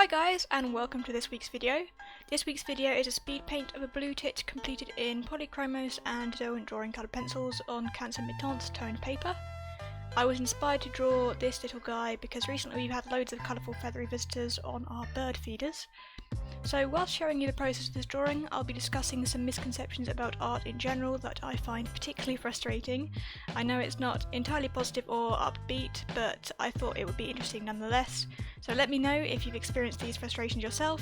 Hi guys, and welcome to this week's video. This week's video is a speed paint of a blue tit completed in Polychromos and Derwent Drawing coloured pencils on Canson Mi-Teintes toned paper. I was inspired to draw this little guy because recently we've had loads of colourful feathery visitors on our bird feeders. So whilst showing you the process of this drawing, I'll be discussing some misconceptions about art in general that I find particularly frustrating. I know it's not entirely positive or upbeat, but I thought it would be interesting nonetheless. So let me know if you've experienced these frustrations yourself,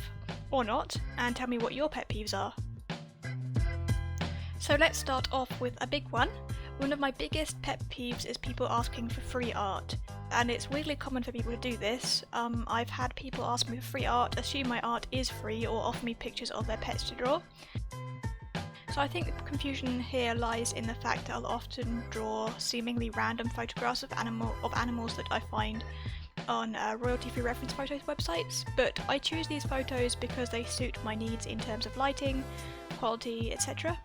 or not, and tell me what your pet peeves are. So let's start off with a big one. One of my biggest pet peeves is people asking for free art, and it's weirdly common for people to do this. I've had people ask me for free art, assume my art is free, or offer me pictures of their pets to draw. So I think the confusion here lies in the fact that I'll often draw seemingly random photographs of animals that I find on royalty-free reference photos websites, but I choose these photos because they suit my needs in terms of lighting, quality, etc.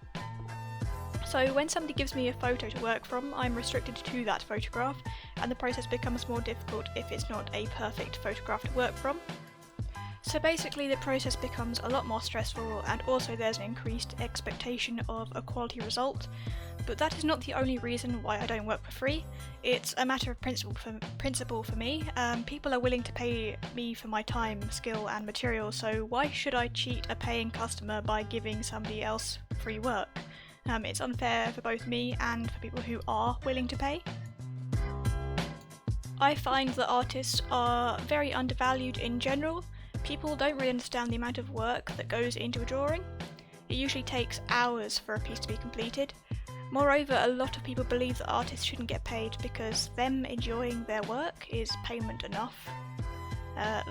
So when somebody gives me a photo to work from, I'm restricted to that photograph, and the process becomes more difficult if it's not a perfect photograph to work from. So basically the process becomes a lot more stressful, and also there's an increased expectation of a quality result. But that is not the only reason why I don't work for free. It's a matter of principle for me. People are willing to pay me for my time, skill and material, so why should I cheat a paying customer by giving somebody else free work? It's unfair for both me and for people who are willing to pay. I find that artists are very undervalued in general. People don't really understand the amount of work that goes into a drawing. It usually takes hours for a piece to be completed. Moreover, a lot of people believe that artists shouldn't get paid because them enjoying their work is payment enough.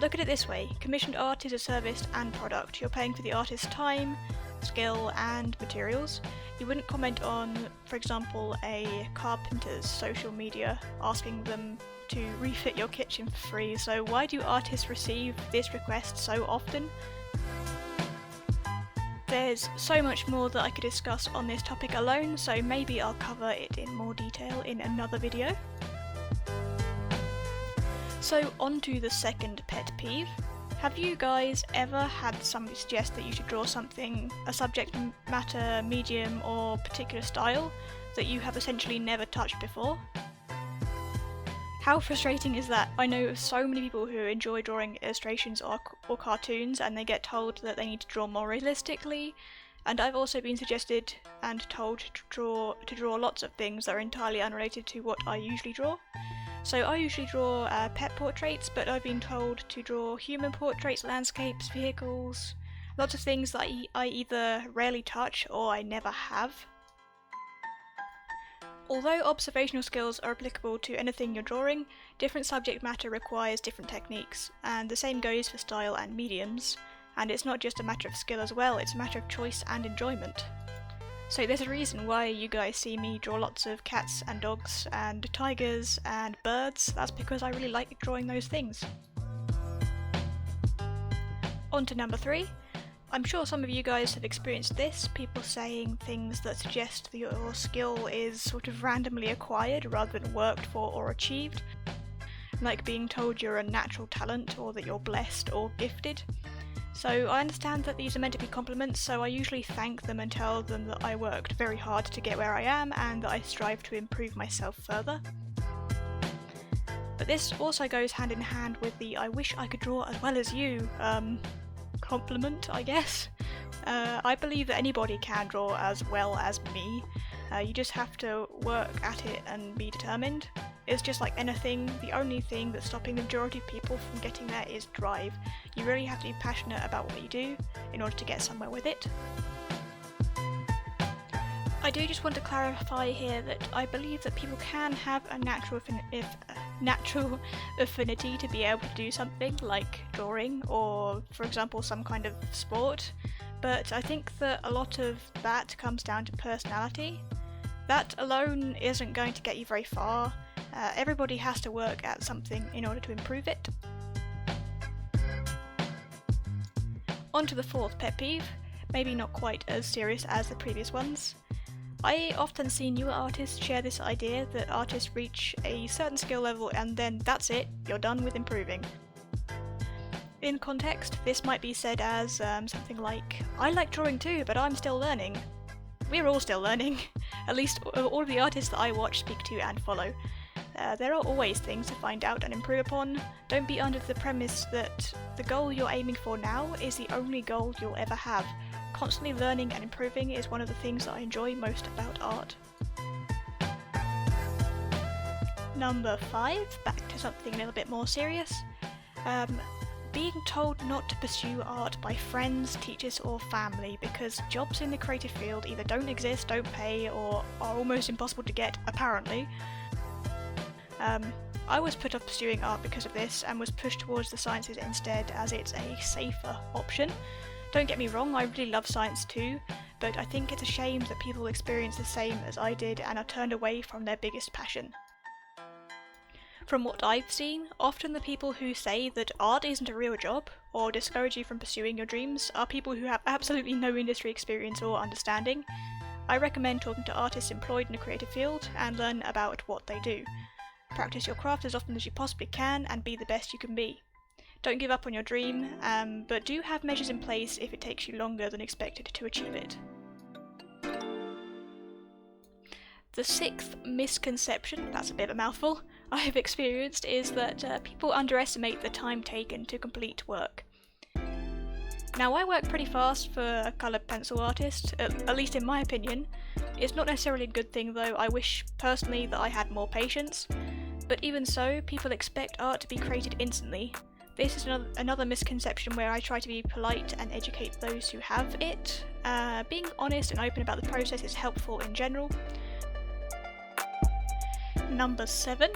Look at it this way, commissioned art is a service and product. You're paying for the artist's time, skill and materials. You wouldn't comment on, for example, a carpenter's social media asking them to refit your kitchen for free, so why do artists receive this request so often? There's so much more that I could discuss on this topic alone, so maybe I'll cover it in more detail in another video. So on to the second pet peeve. Have you guys ever had somebody suggest that you should draw something, a subject matter, medium or particular style that you have essentially never touched before? How frustrating is that? I know of so many people who enjoy drawing illustrations or cartoons and they get told that they need to draw more realistically, and I've also been suggested and told to draw lots of things that are entirely unrelated to what I usually draw. So I usually draw pet portraits, but I've been told to draw human portraits, landscapes, vehicles, lots of things that I either rarely touch or I never have. Although observational skills are applicable to anything you're drawing, different subject matter requires different techniques, and the same goes for style and mediums. And it's not just a matter of skill as well, it's a matter of choice and enjoyment. So there's a reason why you guys see me draw lots of cats and dogs and tigers and birds. That's because I really like drawing those things. On to number 3. I'm sure some of you guys have experienced this, people saying things that suggest that your skill is sort of randomly acquired rather than worked for or achieved. Like being told you're a natural talent or that you're blessed or gifted. So I understand that these are meant to be compliments, so I usually thank them and tell them that I worked very hard to get where I am and that I strive to improve myself further. But this also goes hand in hand with the I wish I could draw as well as you compliment, I guess. I believe that anybody can draw as well as me. You just have to work at it and be determined. It's just like anything, the only thing that's stopping the majority of people from getting there is drive. You really have to be passionate about what you do in order to get somewhere with it. I do just want to clarify here that I believe that people can have a natural affinity to be able to do something like drawing or, for example, some kind of sport, but I think that a lot of that comes down to personality. That alone isn't going to get you very far. Everybody has to work at something in order to improve it. On to the fourth pet peeve, maybe not quite as serious as the previous ones. I often see newer artists share this idea that artists reach a certain skill level and then that's it, you're done with improving. In context, this might be said as something like, I like drawing too, but I'm still learning. We're all still learning. At least all of the artists that I watch, speak to and follow. There are always things to find out and improve upon. Don't be under the premise that the goal you're aiming for now is the only goal you'll ever have. Constantly learning and improving is one of the things that I enjoy most about art. Number 5, back to something a little bit more serious. Being told not to pursue art by friends, teachers or family because jobs in the creative field either don't exist, don't pay, or are almost impossible to get, apparently. I was put off pursuing art because of this and was pushed towards the sciences instead as it's a safer option. Don't get me wrong, I really love science too, but I think it's a shame that people experience the same as I did and are turned away from their biggest passion. From what I've seen, often the people who say that art isn't a real job, or discourage you from pursuing your dreams, are people who have absolutely no industry experience or understanding. I recommend talking to artists employed in a creative field and learn about what they do. Practice your craft as often as you possibly can and be the best you can be. Don't give up on your dream, but do have measures in place if it takes you longer than expected to achieve it. The 6th misconception, that's a bit of a mouthful, I have experienced is that people underestimate the time taken to complete work. Now, I work pretty fast for a coloured pencil artist, at least in my opinion. It's not necessarily a good thing though. I wish personally that I had more patience. But even so, people expect art to be created instantly. This is another misconception where I try to be polite and educate those who have it. Being honest and open about the process is helpful in general. Number 7.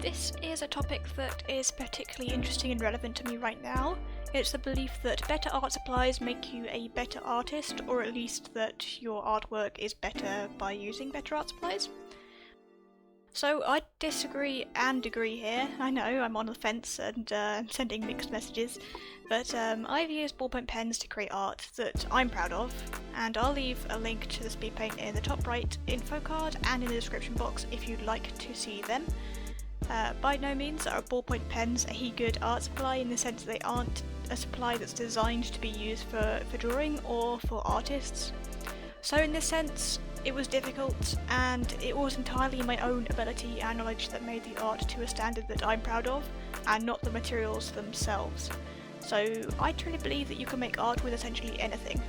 This is a topic that is particularly interesting and relevant to me right now. It's the belief that better art supplies make you a better artist, or at least that your artwork is better by using better art supplies. So I disagree and agree here. I know, I'm on the fence and sending mixed messages, but I've used ballpoint pens to create art that I'm proud of, and I'll leave a link to the speed paint in the top right info card and in the description box if you'd like to see them. By no means are ballpoint pens a good art supply in the sense that they aren't a supply that's designed to be used for drawing or for artists. So in this sense, it was difficult, and it was entirely my own ability and knowledge that made the art to a standard that I'm proud of, and not the materials themselves. So I truly believe that you can make art with essentially anything.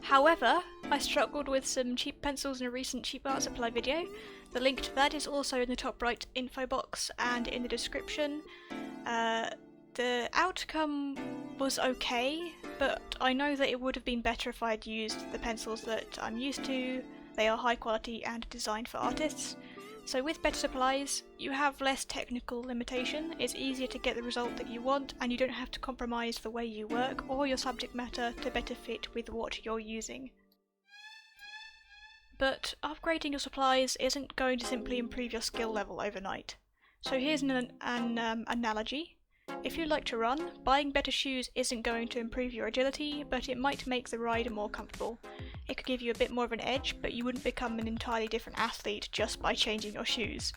However, I struggled with some cheap pencils in a recent cheap art supply video. The link to that is also in the top right info box and in the description. The outcome was okay, but I know that it would have been better if I had used the pencils that I'm used to. They are high quality and designed for artists. So with better supplies, you have less technical limitation, it's easier to get the result that you want, and you don't have to compromise the way you work or your subject matter to better fit with what you're using. But upgrading your supplies isn't going to simply improve your skill level overnight. So here's an analogy. If you like to run, buying better shoes isn't going to improve your agility, but it might make the ride more comfortable. It could give you a bit more of an edge, but you wouldn't become an entirely different athlete just by changing your shoes.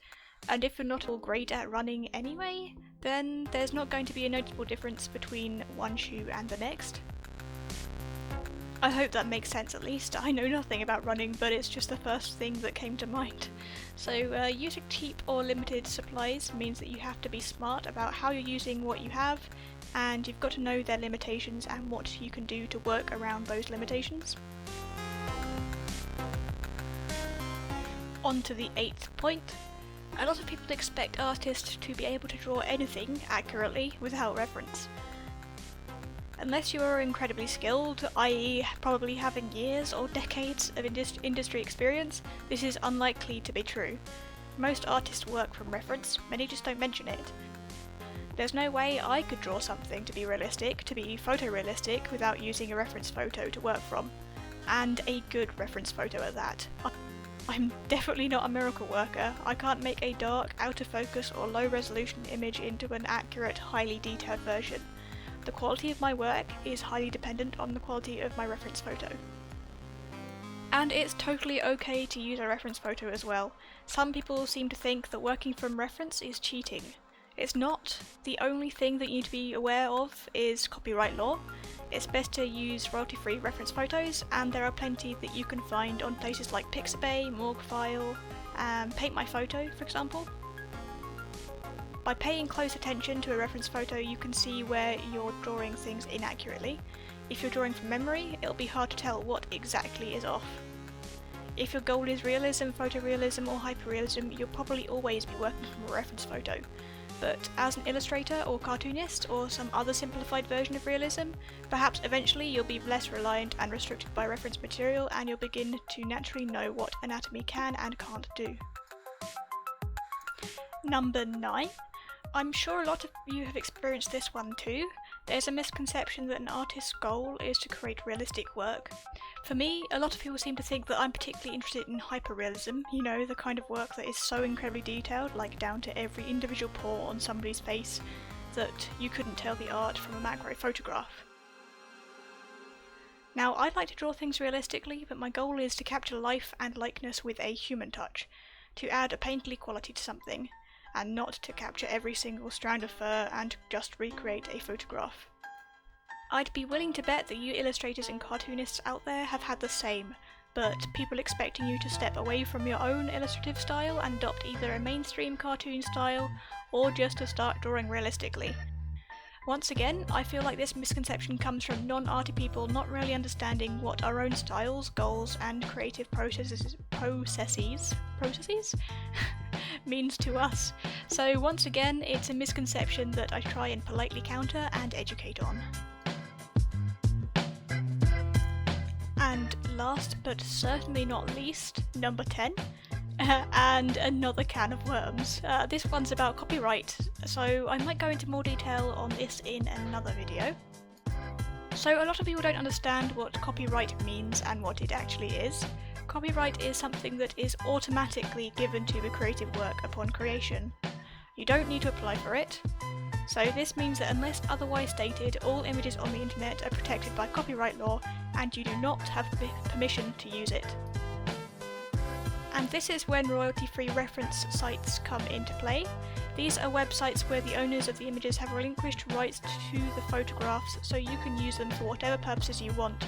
And if you're not all great at running anyway, then there's not going to be a noticeable difference between one shoe and the next. I hope that makes sense at least. I know nothing about running, but it's just the first thing that came to mind. So using cheap or limited supplies means that you have to be smart about how you're using what you have, and you've got to know their limitations and what you can do to work around those limitations. On to the 8th point. A lot of people expect artists to be able to draw anything accurately without reference. Unless you are incredibly skilled, i.e. probably having years or decades of industry experience, this is unlikely to be true. Most artists work from reference, many just don't mention it. There's no way I could draw something to be realistic, to be photorealistic, without using a reference photo to work from. And a good reference photo at that. I'm definitely not a miracle worker. I can't make a dark, out of focus or low resolution image into an accurate, highly detailed version. The quality of my work is highly dependent on the quality of my reference photo. And it's totally okay to use a reference photo as well. Some people seem to think that working from reference is cheating. It's not. The only thing that you need to be aware of is copyright law. It's best to use royalty-free reference photos, and there are plenty that you can find on places like Pixabay, Morgfile, and Paint My Photo, for example. By paying close attention to a reference photo, you can see where you're drawing things inaccurately. If you're drawing from memory, it'll be hard to tell what exactly is off. If your goal is realism, photorealism, or hyperrealism, you'll probably always be working from a reference photo. But as an illustrator or cartoonist, or some other simplified version of realism, perhaps eventually you'll be less reliant and restricted by reference material, and you'll begin to naturally know what anatomy can and can't do. Number 9. I'm sure a lot of you have experienced this one too. There's a misconception that an artist's goal is to create realistic work. For me, a lot of people seem to think that I'm particularly interested in hyperrealism, you know, the kind of work that is so incredibly detailed, like down to every individual pore on somebody's face, that you couldn't tell the art from a macro photograph. Now, I'd like to draw things realistically, but my goal is to capture life and likeness with a human touch, to add a painterly quality to something, and not to capture every single strand of fur and just recreate a photograph. I'd be willing to bet that you illustrators and cartoonists out there have had the same, but people expecting you to step away from your own illustrative style and adopt either a mainstream cartoon style or just to start drawing realistically. Once again, I feel like this misconception comes from non-arty people not really understanding what our own styles, goals, and creative processes means to us. So once again, it's a misconception that I try and politely counter and educate on. And last but certainly not least, number 10. And another can of worms. This one's about copyright, so I might go into more detail on this in another video. So a lot of people don't understand what copyright means and what it actually is. Copyright is something that is automatically given to a creative work upon creation. You don't need to apply for it. So this means that unless otherwise stated, all images on the internet are protected by copyright law and you do not have permission to use it. And this is when royalty-free reference sites come into play. These are websites where the owners of the images have relinquished rights to the photographs, so you can use them for whatever purposes you want,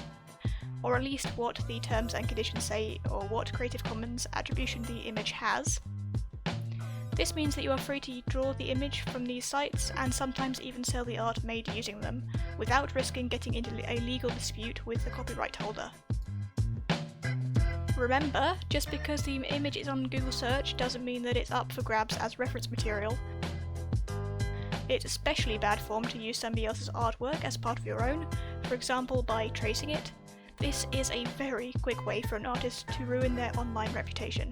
or at least what the terms and conditions say, or what Creative Commons attribution the image has. This means that you are free to draw the image from these sites, and sometimes even sell the art made using them, without risking getting into a legal dispute with the copyright holder. Remember, just because the image is on Google search doesn't mean that it's up for grabs as reference material. It's especially bad form to use somebody else's artwork as part of your own, for example by tracing it. This is a very quick way for an artist to ruin their online reputation.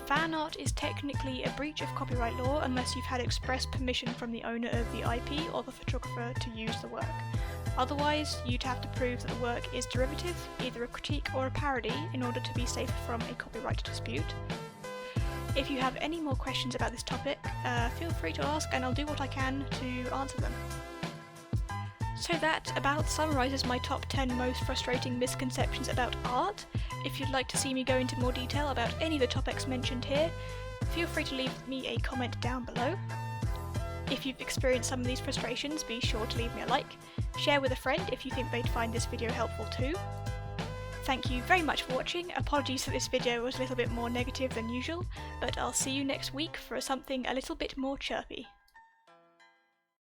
Fan art is technically a breach of copyright law unless you've had express permission from the owner of the IP or the photographer to use the work. Otherwise, you'd have to prove that the work is derivative, either a critique or a parody, in order to be safe from a copyright dispute. If you have any more questions about this topic, feel free to ask and I'll do what I can to answer them. So that about summarises my top 10 most frustrating misconceptions about art. If you'd like to see me go into more detail about any of the topics mentioned here, feel free to leave me a comment down below. If you've experienced some of these frustrations, be sure to leave me a like. Share with a friend if you think they'd find this video helpful too. Thank you very much for watching. Apologies that this video was a little bit more negative than usual, but I'll see you next week for something a little bit more chirpy.